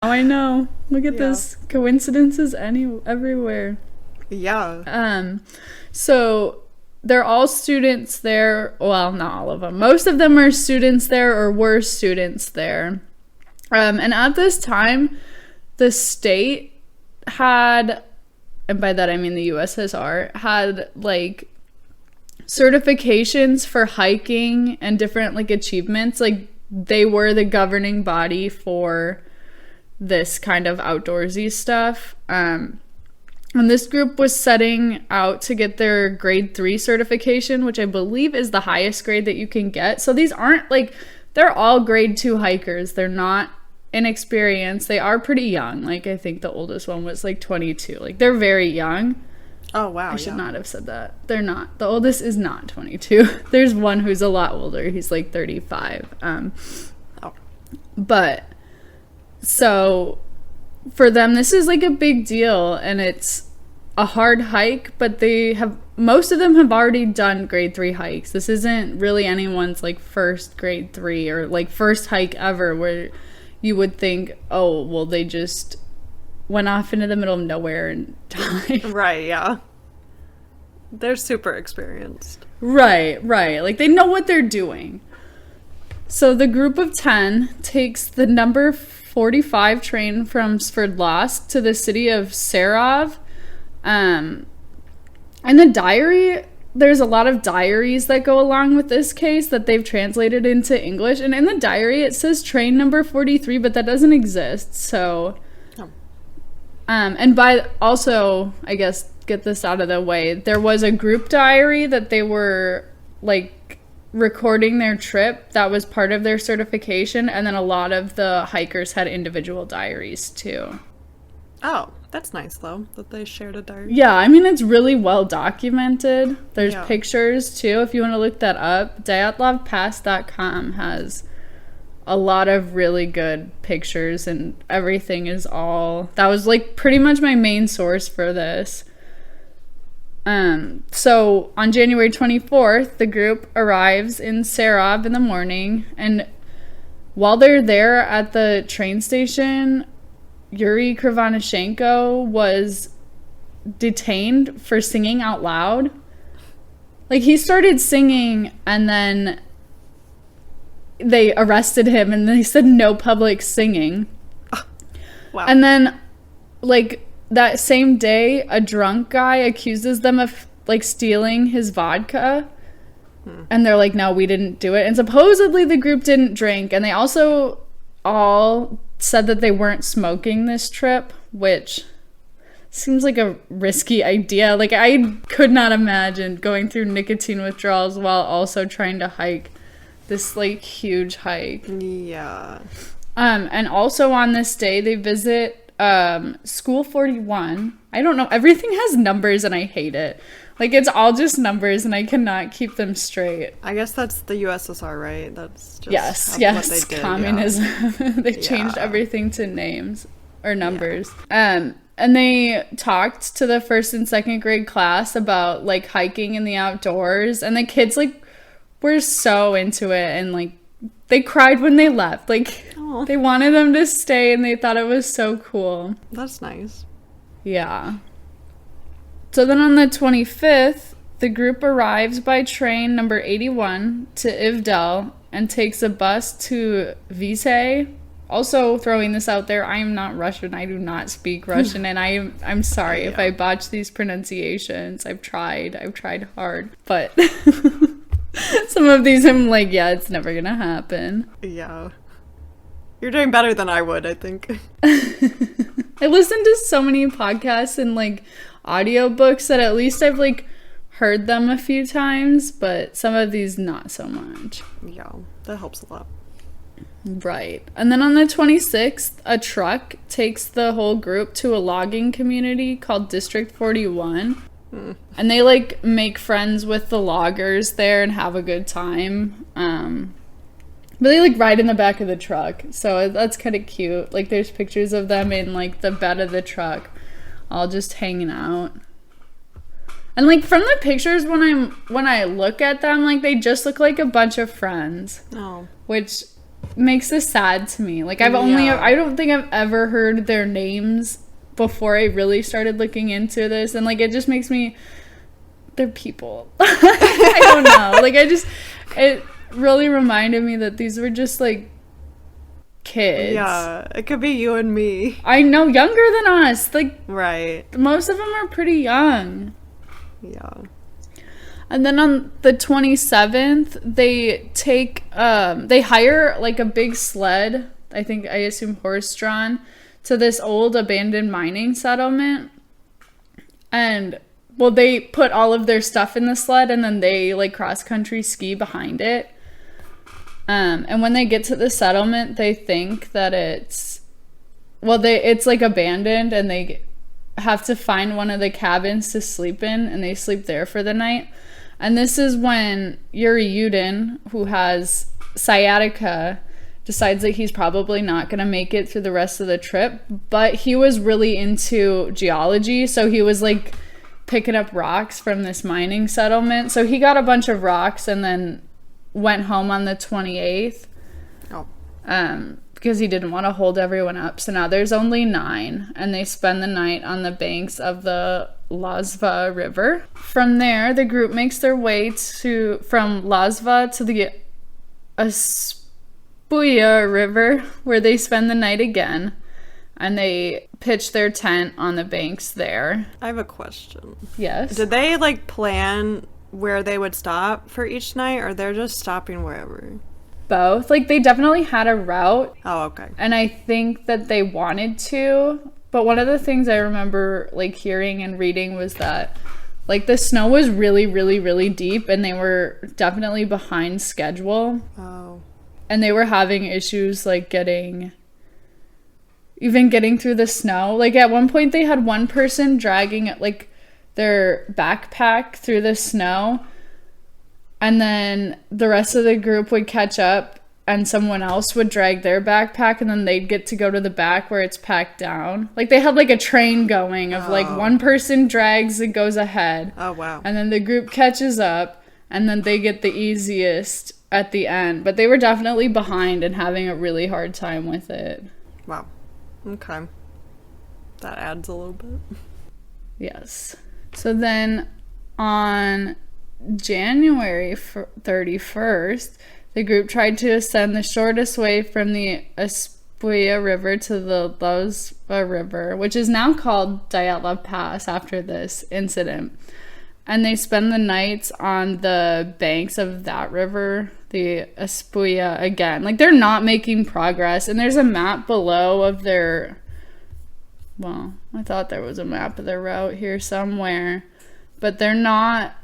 Oh, I know. Look at this. Coincidences everywhere. Yeah. So they're all students there. Well, not all of them. Most of them are students there or were students there. And at this time, the state had, and by that I mean the USSR, had like certifications for hiking and different like achievements. Like they were the governing body for this kind of outdoorsy stuff. And this group was setting out to get their grade 3 certification, which I believe is the highest grade that you can get. So these aren't like, they're all grade 2 hikers. They're not inexperienced. They are pretty young. Like I think the oldest one was like 22. Like they're very young. Oh, wow. I should not have said that. They're not. The oldest is not 22. There's one who's a lot older. He's like 35. But so for them, this is like a big deal, and it's a hard hike, but most of them have already done grade 3 hikes. This isn't really anyone's like first grade 3 or like first hike ever where you would think, oh, well, they just went off into the middle of nowhere and died. Right, yeah. They're super experienced. Right. Like they know what they're doing. So the group of 10 takes the number 45 train from Sverdlovsk to the city of Sarov. And the diary, there's a lot of diaries that go along with this case that they've translated into English. And in the diary, it says train number 43, but that doesn't exist. So, and by also, I guess, get this out of the way, there was a group diary that they were like recording their trip that was part of their certification, and then a lot of the hikers had individual diaries too. Oh, that's nice though that they shared a diary. Yeah, I mean it's really well documented. There's pictures too if you want to look that up. Dyatlovpass.com has a lot of really good pictures, and everything is all that was like pretty much my main source for this. So on January 24th, the group arrives in Sarov in the morning, and while they're there at the train station, Yuri Krivonishenko was detained for singing out loud. Like, he started singing, and then they arrested him, and they said no public singing. Wow. And then, like, that same day, a drunk guy accuses them of, like, stealing his vodka. And they're like, no, we didn't do it. And supposedly the group didn't drink. And they also all said that they weren't smoking this trip, which seems like a risky idea. Like, I could not imagine going through nicotine withdrawals while also trying to hike this, like, huge hike. Yeah. And also on this day, they visit School 41. I don't know. Everything has numbers and I hate it. Like, it's all just numbers and I cannot keep them straight. I guess that's the USSR, right? That's just yes, what they did. Communism. Yeah. They changed everything to names or numbers. Yeah. And they talked to the 1st and 2nd grade class about, like, hiking in the outdoors. And the kids, like, were so into it. And, like, they cried when they left. Like, they wanted them to stay, and they thought it was so cool. That's nice. Yeah. So then on the 25th, the group arrives by train number 81 to Ivdel and takes a bus to Visay. Also, throwing this out there, I am not Russian. I do not speak Russian, and I'm sorry if I botch these pronunciations. I've tried hard, but some of these I'm like, yeah, it's never gonna happen. Yeah. You're doing better than I would, I think. I listen to so many podcasts and, like, audiobooks that at least I've, like, heard them a few times, but some of these not so much. Yeah, that helps a lot. Right. And then on the 26th, a truck takes the whole group to a logging community called District 41. And they, like, make friends with the loggers there and have a good time. But they, like, ride in the back of the truck. So that's kind of cute. Like, there's pictures of them in, like, the bed of the truck, all just hanging out. And, like, from the pictures, when I look at them, like, they just look like a bunch of friends. Oh. Which makes this sad to me. Like, I don't think I've ever heard their names before I really started looking into this. And, like, it just makes me, they're people. I don't know. Like, it really reminded me that these were just, like, kids. Yeah, it could be you and me. I know, younger than us. Like, right. Most of them are pretty young. Yeah. And then on the 27th, they hire, like, a big sled, I assume horse-drawn, to this old abandoned mining settlement. And, well, they put all of their stuff in the sled, and then they, like, cross-country ski behind it. And when they get to the settlement, they think that it's like, abandoned, and they have to find one of the cabins to sleep in, and they sleep there for the night. And this is when Yuri Yudin, who has sciatica, decides that he's probably not going to make it through the rest of the trip. But he was really into geology, so he was, like, picking up rocks from this mining settlement. So he got a bunch of rocks and then went home on the 28th. Oh. Because he didn't want to hold everyone up. So now there's only 9, and they spend the night on the banks of the Lazva River. From there, the group makes their way from Lazva to the Aspuya River, where they spend the night again, and they pitch their tent on the banks there. I have a question. Yes? Did they, like, plan where they would stop for each night, or they're just stopping wherever? Both. Like, they definitely had a route. Oh, okay. And I think that they wanted to. But one of the things I remember, like, hearing and reading was that, like, the snow was really, really, really deep, and they were definitely behind schedule. Oh. And they were having issues, like, getting through the snow. Like, at one point, they had one person dragging, like, their backpack through the snow. And then the rest of the group would catch up, and someone else would drag their backpack, and then they'd get to go to the back where it's packed down. Like, they had, like, a train going of, like, one person drags and goes ahead. Oh, wow. And then the group catches up, and then they get the easiest at the end. But they were definitely behind and having a really hard time with it. Wow. Okay. That adds a little bit. Yes. So then on January 31st, the group tried to ascend the shortest way from the Aspuya River to the Lazva River, which is now called Dyatlov Pass after this incident. And they spend the nights on the banks of that river, the Aspuya, again. Like, they're not making progress. And there's a map below of their... Well, I thought there was a map of their route here somewhere. But they're not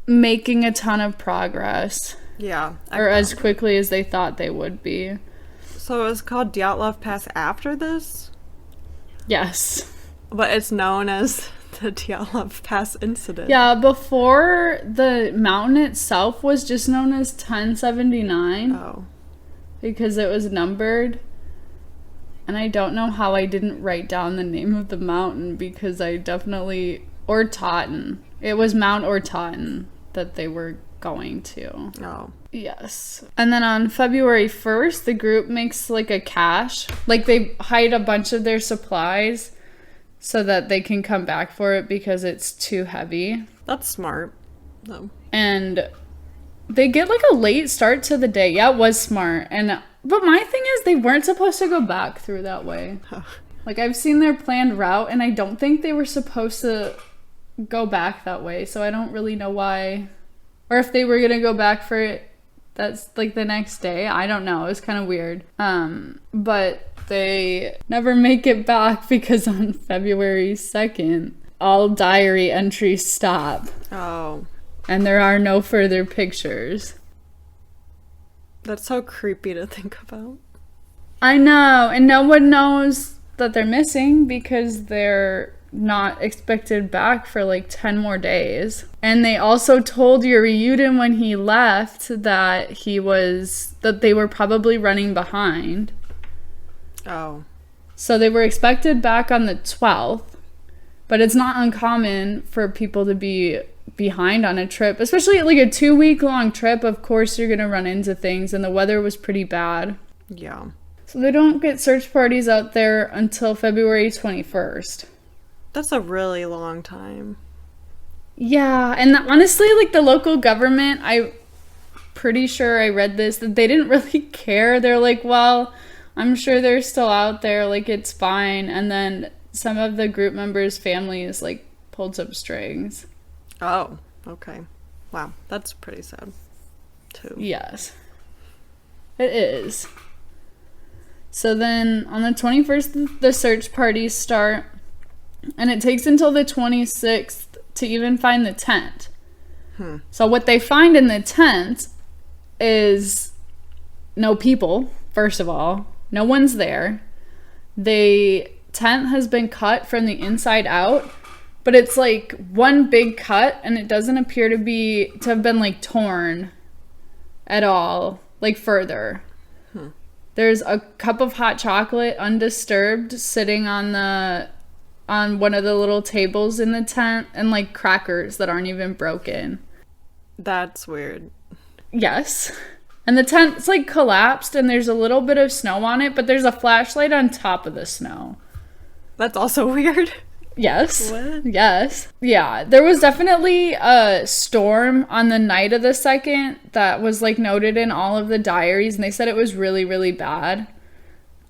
making a ton of progress. Yeah. Or as quickly as they thought they would be. So it was called Dyatlov Pass after this? Yes. But it's known as the Dyatlov Pass Incident. Yeah, before the mountain itself was just known as 1079. Oh. Because it was numbered. And I don't know how I didn't write down the name of the mountain, because I definitely... Ortotten. It was Mount Ortotten that they were going to. Oh. Yes. And then on February 1st, the group makes, like, a cache. Like, they hide a bunch of their supplies so that they can come back for it because it's too heavy. That's smart. No. And they get, like, a late start to the day. Yeah, it was smart. But my thing is, they weren't supposed to go back through that way. Like, I've seen their planned route, and I don't think they were supposed to go back that way, so I don't really know why. Or if they were gonna go back for it, that's, like, the next day. I don't know. It was kind of weird. But they never make it back because on February 2nd, all diary entries stop. Oh. And there are no further pictures. That's so creepy to think about. I know, and no one knows that they're missing because they're not expected back for, like, 10 more days. And they also told Yuri Yudin when he left that they were probably running behind. Oh. So they were expected back on the 12th, but it's not uncommon for people to be behind on a trip, especially like a 2-week long trip. Of course you're gonna run into things, and the weather was pretty bad. Yeah. So they don't get search parties out there until February 21st. That's a really long time. Yeah, and honestly, like the local government, I'm pretty sure I read this, that they didn't really care. They're like, well, I'm sure they're still out there, like it's fine. And then some of the group members' families like pulled some strings. Oh, okay. Wow, that's pretty sad, too. Yes, it is. So then on the 21st, the search parties start, and it takes until the 26th to even find the tent. So what they find in the tent is no people, first of all. No one's there. The tent has been cut from the inside out, but it's like one big cut, and it doesn't appear to have been like torn at all, like further. There's a cup of hot chocolate undisturbed sitting on one of the little tables in the tent, and like crackers that aren't even broken. That's weird. Yes. And the tent's like collapsed, and there's a little bit of snow on it, but there's a flashlight on top of the snow. That's also weird. Yes. What? Yes. Yeah. There was definitely a storm on the night of the 2nd that was like noted in all of the diaries, and they said it was really, really bad.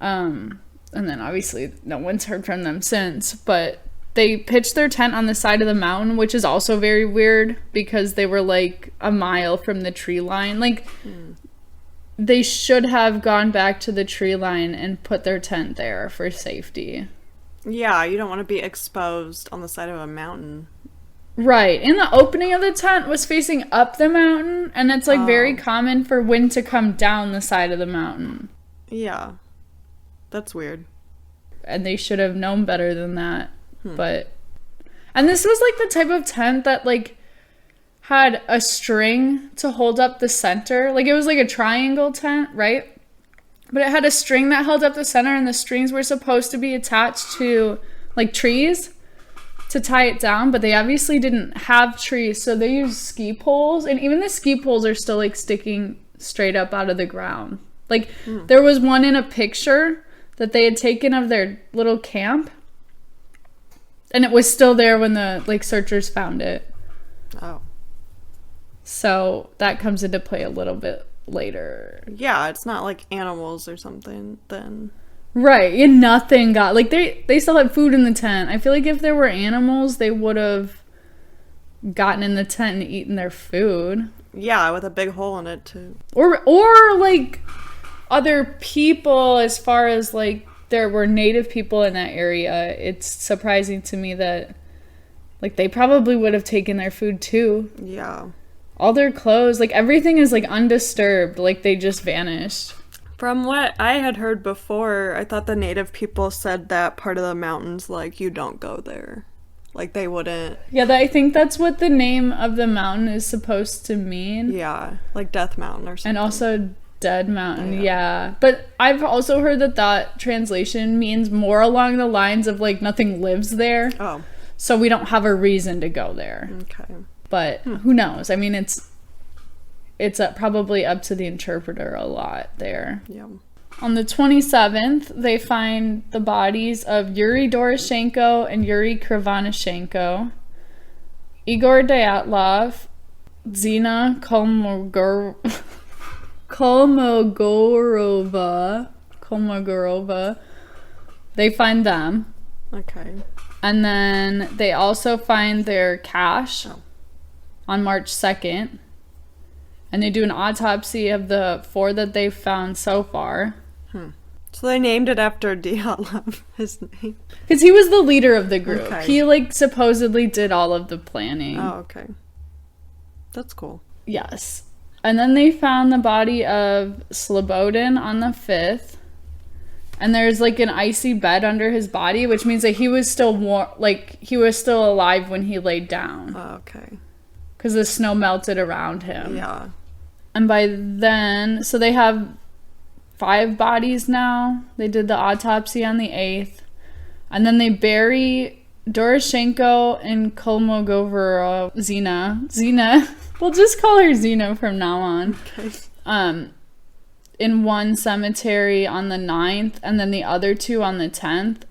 And then obviously no one's heard from them since, but they pitched their tent on the side of the mountain, which is also very weird because they were like a mile from the tree line. Like they should have gone back to the tree line and put their tent there for safety. Yeah, you don't want to be exposed on the side of a mountain. Right. And the opening of the tent was facing up the mountain, and it's like very common for wind to come down the side of the mountain. Yeah. That's weird. And they should have known better than that. And this was like the type of tent that like had a string to hold up the center. Like it was like a triangle tent, right? But it had a string that held up the center, and the strings were supposed to be attached to like trees to tie it down, but they obviously didn't have trees, so they used ski poles, and even the ski poles are still like sticking straight up out of the ground. Like there was one in a picture that they had taken of their little camp, and it was still there when the like searchers found it. Oh. So that comes into play a little bit later. Yeah, it's not like animals or something then. Right, and nothing got, like they still had food in the tent. I feel like if there were animals, they would have gotten in the tent and eaten their food. Yeah, with a big hole in it too. Or like other people, as far as like there were native people in that area. It's surprising to me that like they probably would have taken their food too. Yeah. All their clothes, like everything is like undisturbed, like they just vanished. From what I had heard before, I thought the native people said that part of the mountains, like, you don't go there. Like, they wouldn't. Yeah, I think that's what the name of the mountain is supposed to mean. Yeah, like Death Mountain or something. And also Dead Mountain, yeah. But I've also heard that translation means more along the lines of, like, nothing lives there. Oh. So we don't have a reason to go there. Okay. But who knows? I mean, it's probably up to the interpreter a lot there. Yeah. On the 27th, they find the bodies of Yuri Doroshenko and Yuri Krivonishenko, Igor Dyatlov, Zina Kolmogorova. They find them. Okay. And then they also find their cache on March 2nd. And they do an autopsy of the 4 that they've found so far. So they named it after Dyatlov, his name. Because he was the leader of the group. Okay. He, like, supposedly did all of the planning. Oh, okay. That's cool. Yes. And then they found the body of Slobodin on the 5th. And there's, like, an icy bed under his body, which means that he was still he was still alive when he laid down. Oh, okay. Because the snow melted around him. Yeah. And by then, so they have 5 bodies now. They did the autopsy on the 8th. And then they bury Doroshenko and Kolmogorova, Zina, we'll just call her Zina from now on. Okay. In one cemetery on the 9th, and then the other two on the 10th.